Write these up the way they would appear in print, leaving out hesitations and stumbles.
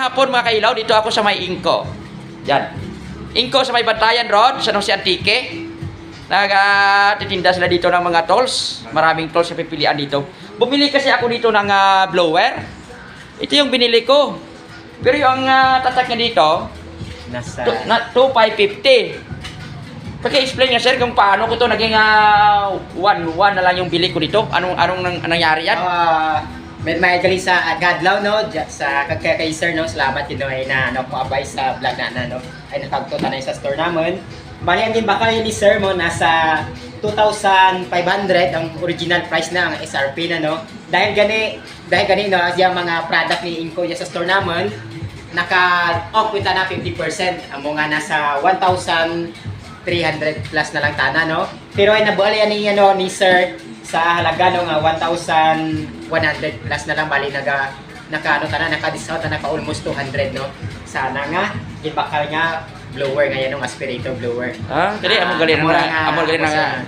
hapon mga kailaw, dito ako sa may Inco. Yan. Inco sa may Bantayan Road, San Jose Antique. Nagtitinda sila dito ng mga tools. Maraming tools na pipilian dito. Bumili kasi ako dito ng blower. Ito yung binili ko. Pero yung tatak niya dito, Nasa 2,550. Paki-explain nga sir kung paano ko to naging 1,1 na lang yung bili ko dito. Anong nangyari yan? may gali sa Agadlaw no sa kay sir no, salamat yun no ay na ano ko abay sa vlog na no ay natagto tanay sa store namon. Bali ang gimbakal ni sir mo nasa 2,500 ang original price na ang SRP na no. Dahil gani no yung mga product ni Inco sa store namon naka-off with na 50%, amo nga nasa 1,300 plus na lang tana no. Pero ay nabuali yan ni sir sa halaga no nga 1,100 plus na lang, bali naka-discount na naka-almost 200 no. Sana nga gibakal nga blower nga yan ng aspirator blower. Kaya amo galing nga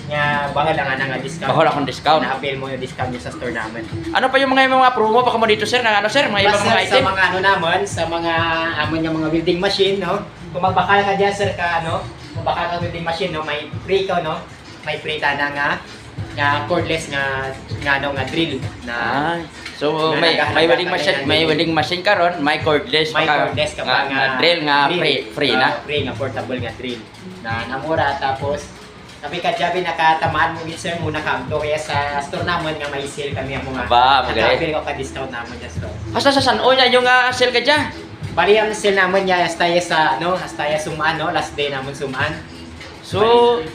nga bahal lang nga discount. Bahal akong discount. Na-avail mo yung discount niya sa store namin. Ano pa yung mga promo pa mo dito sir? Sir, mga ibang mga item? Sa mga naman, sa mga amon yung mga welding machine no. Kung magbakal ka diyan sir ka kung bakal ka welding machine no, may free ka no. May free ta na nga cordless nga drill na so may welding machine karon, may cordless ka drill nga free na. Free nga portable nga drill na namura. Tapos sabi ka Javi, nakatamaan mo sir muna kamto kaya sa store naman nga may sale kami ang mga magaling ko ka-discount naman sa store. Hasta sa San Oya yung sale ka dyan? Bali ang sale naman niya hasta sa sumaan no, last day naman sumaan. So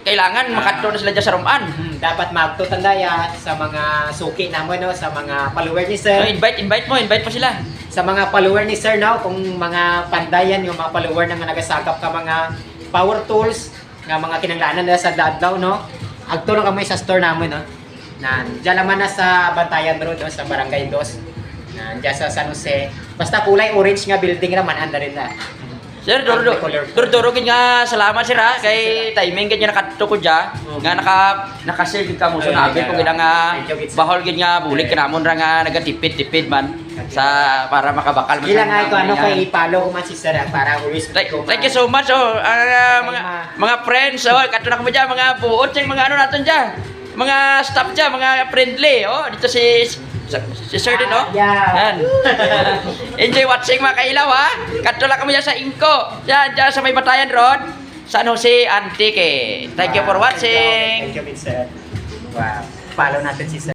kailangan makadto na sila dyan sa Roman. Dapat magtutandaya sa mga suki naman no, sa mga follower ni sir. Invite mo sila. Sa mga follower ni sir no, kung mga pandayan yung mga follower na nagasakap ka mga power tools nga mga kinanglanan nila sa Dadlaw no. Agtulong kami sa store namin no. Diyan naman na sa Bantayan Road no, sa Barangay 2. Diyan sa San Jose. Basta kulay orange nga building naman anda rin na. Sir, duro nga salamat sir ha kay timing ganyan nakadto ko dya nga naka-save ka mo so nabi ko gina nga bahol gid nga bulig kanamon ra nga nagatipid man sa para makabakal man. Ilang nga ko kay i-follow man si sir para always thank you so much mga friends kadto na ko dya mga buot yung mga naton dya mga staff dya mga friendly dito si Sir din yan. Enjoy watching mga kailaw ha. Kadto lang kami dyan sa Inco. Dyan sa may Bantayan Road, San Jose Antique. Thank you for watching. Thank you, sir. Wow. Follow natin si sir.